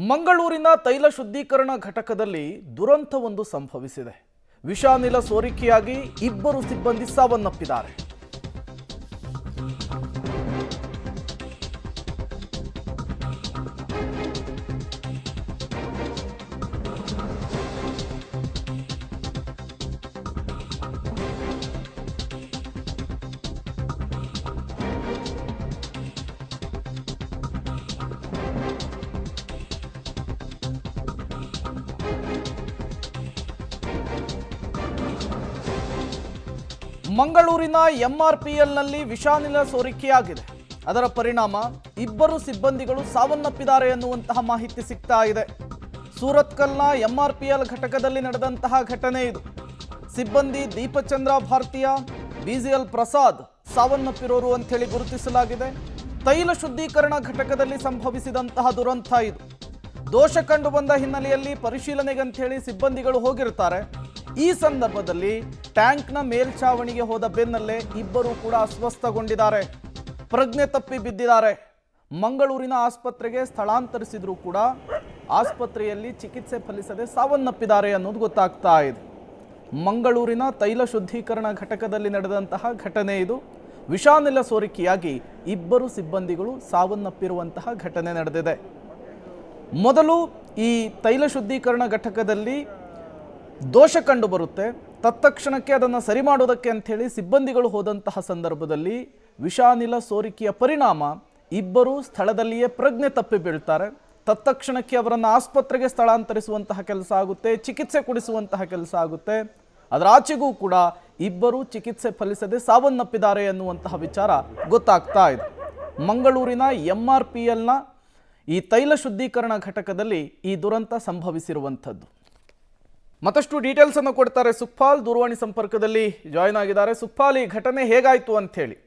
ಮಂಗಳೂರಿನ ತೈಲ ಶುದ್ಧೀಕರಣ ಘಟಕದಲ್ಲಿ ದುರಂತವೊಂದು ಸಂಭವಿಸಿದೆ. ವಿಷಾನಿಲ ಸೋರಿಕೆಯಾಗಿ ಇಬ್ಬರು ಸಿಬ್ಬಂದಿ ಸಾವನ್ನಪ್ಪಿದ್ದಾರೆ. ಮಂಗಳೂರಿನ ಎಂಆರ್ಪಿಎಲ್ನಲ್ಲಿ ವಿಷಾನಿಲ ಸೋರಿಕೆಯಾಗಿದೆ. ಅದರ ಪರಿಣಾಮ ಇಬ್ಬರು ಸಿಬ್ಬಂದಿಗಳು ಸಾವನ್ನಪ್ಪಿದ್ದಾರೆ ಎನ್ನುವಂತಹ ಮಾಹಿತಿ ಸಿಗ್ತಾ ಇದೆ. ಸೂರತ್ಕಲ್ನ ಎಂಆರ್ಪಿಎಲ್ ಘಟಕದಲ್ಲಿ ನಡೆದಂತಹ ಘಟನೆ ಇದು. ಸಿಬ್ಬಂದಿ ದೀಪಚಂದ್ರ ಭಾರತೀಯ, ಬಿಜಿಎಲ್ ಪ್ರಸಾದ್ ಸಾವನ್ನಪ್ಪಿರೋರು ಅಂಥೇಳಿ ಗುರುತಿಸಲಾಗಿದೆ. ತೈಲ ಶುದ್ಧೀಕರಣ ಘಟಕದಲ್ಲಿ ಸಂಭವಿಸಿದಂತಹ ದುರಂತ ಇದು. ದೋಷ ಕಂಡು ಬಂದ ಹಿನ್ನೆಲೆಯಲ್ಲಿ ಪರಿಶೀಲನೆಗಂಥೇಳಿ ಸಿಬ್ಬಂದಿಗಳು ಹೋಗಿರ್ತಾರೆ. ಈ ಸಂದರ್ಭದಲ್ಲಿ ಟ್ಯಾಂಕ್ನ ಮೇಲ್ಛಾವಣಿಗೆ ಹೋದ ಬೆನ್ನಲ್ಲೇ ಇಬ್ಬರು ಕೂಡ ಅಸ್ವಸ್ಥಗೊಂಡಿದ್ದಾರೆ, ಪ್ರಜ್ಞೆ ತಪ್ಪಿ ಬಿದ್ದಿದ್ದಾರೆ. ಮಂಗಳೂರಿನ ಆಸ್ಪತ್ರೆಗೆ ಸ್ಥಳಾಂತರಿಸಿದ್ರು ಕೂಡ ಆಸ್ಪತ್ರೆಯಲ್ಲಿ ಚಿಕಿತ್ಸೆ ಫಲಿಸದೆ ಸಾವನ್ನಪ್ಪಿದ್ದಾರೆ ಅನ್ನೋದು ಗೊತ್ತಾಗ್ತಾ ಇದೆ. ಮಂಗಳೂರಿನ ತೈಲ ಶುದ್ಧೀಕರಣ ಘಟಕದಲ್ಲಿ ನಡೆದಂತಹ ಘಟನೆ ಇದು. ವಿಷಾನಿಲ ಸೋರಿಕೆಯಾಗಿ ಇಬ್ಬರು ಸಿಬ್ಬಂದಿಗಳು ಸಾವನ್ನಪ್ಪಿರುವಂತಹ ಘಟನೆ ನಡೆದಿದೆ. ಮೊದಲು ಈ ತೈಲ ಶುದ್ಧೀಕರಣ ಘಟಕದಲ್ಲಿ ದೋಷ ಕಂಡು ಬರುತ್ತೆ. ತತ್ಕ್ಷಣಕ್ಕೆ ಅದನ್ನು ಸರಿ ಮಾಡೋದಕ್ಕೆ ಅಂಥೇಳಿ ಸಿಬ್ಬಂದಿಗಳು ಹೋದಂತಹ ಸಂದರ್ಭದಲ್ಲಿ ವಿಷಾನಿಲ ಸೋರಿಕೆಯ ಪರಿಣಾಮ ಇಬ್ಬರು ಸ್ಥಳದಲ್ಲಿಯೇ ಪ್ರಜ್ಞೆ ತಪ್ಪಿ ಬೀಳ್ತಾರೆ. ತತ್ಕ್ಷಣಕ್ಕೆ ಅವರನ್ನು ಆಸ್ಪತ್ರೆಗೆ ಸ್ಥಳಾಂತರಿಸುವಂತಹ ಕೆಲಸ ಆಗುತ್ತೆ, ಚಿಕಿತ್ಸೆ ಕೊಡಿಸುವಂತಹ ಕೆಲಸ ಆಗುತ್ತೆ. ಅದರ ಆಚೆಗೂ ಕೂಡ ಇಬ್ಬರು ಚಿಕಿತ್ಸೆ ಫಲಿಸದೆ ಸಾವನ್ನಪ್ಪಿದ್ದಾರೆ ಎನ್ನುವಂತಹ ವಿಚಾರ ಗೊತ್ತಾಗ್ತಾ ಇದೆ. ಮಂಗಳೂರಿನ ಎಂಆರ್ಪಿಎಲ್ನ ಈ ತೈಲ ಶುದ್ಧೀಕರಣ ಘಟಕದಲ್ಲಿ ಈ ದುರಂತ ಸಂಭವಿಸಿರುವಂಥದ್ದು. ಮತ್ತಷ್ಟು ಡೀಟೇಲ್ಸ್ ಅನ್ನು ಕೊಡ್ತಾರೆ ಸುಖಪಾಲ್, ದೂರವಾಣಿ ಸಂಪರ್ಕದಲ್ಲಿ ಜಾಯಿನ್ ಆಗಿದ್ದಾರೆ. ಸುಖಪಾಲ್, ಈ ಘಟನೆ ಹೇಗಾಯ್ತು ಅಂತ ಹೇಳಿ.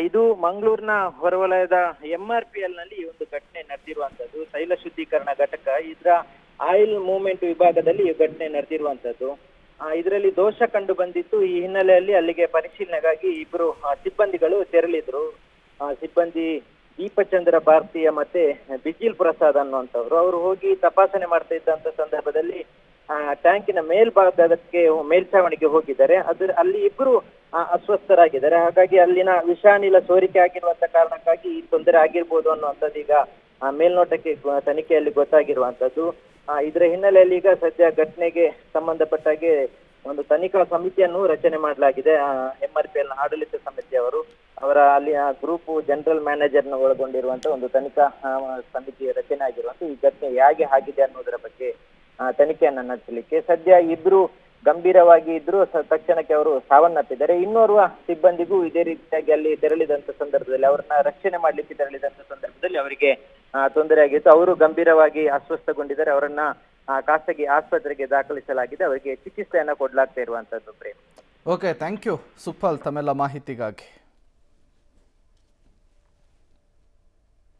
ಇದು ಮಂಗಳೂರಿನ ಹೊರವಲಯದ ಎಂಆರ್ಪಿಎಲ್ ನಲ್ಲಿ ಈ ಒಂದು ಘಟನೆ ನಡೆದಿರುವಂತದ್ದು. ತೈಲ ಶುದ್ಧೀಕರಣ ಘಟಕ, ಇದರ ಆಯಿಲ್ ಮೂವ್ಮೆಂಟ್ ವಿಭಾಗದಲ್ಲಿ ಈ ಘಟನೆ ನಡೆದಿರುವಂತದ್ದು. ಇದರಲ್ಲಿ ದೋಷ ಕಂಡು ಬಂದಿತ್ತು. ಈ ಹಿನ್ನೆಲೆಯಲ್ಲಿ ಅಲ್ಲಿಗೆ ಪರಿಶೀಲನೆಗಾಗಿ ಇಬ್ಬರು ಸಿಬ್ಬಂದಿಗಳು ತೆರಳಿದ್ರು. ಸಿಬ್ಬಂದಿ ದೀಪಚಂದ್ರ ಭಾರತೀಯ ಮತ್ತೆ ಬಿಜಿಲ್ ಪ್ರಸಾದ್ ಅನ್ನುವಂಥವ್ರು. ಅವರು ಹೋಗಿ ತಪಾಸಣೆ ಮಾಡ್ತಾ ಇದ್ದಂತ ಸಂದರ್ಭದಲ್ಲಿ ಟ್ಯಾಂಕಿನ ಮೇಲ್ಭಾಗಕ್ಕೆ ಮೇಲ್ಛಾವಣಿಗೆ ಹೋಗಿದ್ದಾರೆ. ಅಲ್ಲಿ ಇಬ್ಬರು ಅಸ್ವಸ್ಥರಾಗಿದ್ದಾರೆ. ಹಾಗಾಗಿ ಅಲ್ಲಿನ ವಿಷಾನಿಲ ಸೋರಿಕೆ ಆಗಿರುವಂತ ಕಾರಣಕ್ಕಾಗಿ ಈ ತೊಂದರೆ ಆಗಿರ್ಬೋದು ಅನ್ನುವಂಥದ್ದು ಈಗ ಮೇಲ್ನೋಟಕ್ಕೆ ತನಿಖೆಯಲ್ಲಿ ಗೊತ್ತಾಗಿರುವಂತದ್ದು. ಇದರ ಹಿನ್ನೆಲೆಯಲ್ಲಿ ಈಗ ಸದ್ಯ ಘಟನೆಗೆ ಸಂಬಂಧಪಟ್ಟಾಗೆ ಒಂದು ತನಿಖಾ ಸಮಿತಿಯನ್ನು ರಚನೆ ಮಾಡಲಾಗಿದೆ. ಎಂಆರ್ಪಿಎಲ್ ಆಡಳಿತ ಸಮಿತಿಯವರು ಅವರ ಅಲ್ಲಿ ಗ್ರೂಪ್ ಜನರಲ್ ಮ್ಯಾನೇಜರ್ನ ಒಳಗೊಂಡಿರುವಂತ ಒಂದು ತನಿಖಾ ಸಮಿತಿ ರಚನೆ ಆಗಿರುವಂತ ಈ ಘಟನೆ ಹೇಗೆ ಆಗಿದೆ ಅನ್ನೋದರ ಬಗ್ಗೆ ತನಿಖೆಯನ್ನ ನಡೆಸಲಿಕ್ಕೆ ಸದ್ಯ ಇಬ್ರು ಗಂಭೀರವಾಗಿ ಇದ್ರು. ತಕ್ಷಣಕ್ಕೆ ಅವರು ಸಾವನ್ನಪ್ಪಿದ್ದಾರೆ. ಇನ್ನೋರ್ವ ಸಿಬ್ಬಂದಿಗೂ ಇದೇ ರೀತಿಯಾಗಿ ಅಲ್ಲಿ ತೆರಳಿದಂತ ಸಂದರ್ಭದಲ್ಲಿ ಅವರನ್ನ ರಕ್ಷಣೆ ಮಾಡ್ಲಿಕ್ಕೆ ತೆರಳಿದಂತ ಸಂದರ್ಭದಲ್ಲಿ ಅವರಿಗೆ ತೊಂದರೆ ಆಗಿತ್ತು. ಅವರು ಗಂಭೀರವಾಗಿ ಅಸ್ವಸ್ಥಗೊಂಡಿದ್ದಾರೆ. ಅವರನ್ನ ಖಾಸಗಿ ಆಸ್ಪತ್ರೆಗೆ ದಾಖಲಿಸಲಾಗಿದೆ. ಅವರಿಗೆ ಚಿಕಿತ್ಸೆಯನ್ನ ಕೊಡ್ಲಾಗ್ತಾ ಇರುವಂತದ್ದು. Prem. Okay, thank you Sukhpal ತಮ್ಮೆಲ್ಲ ಮಾಹಿತಿಗಾಗಿ.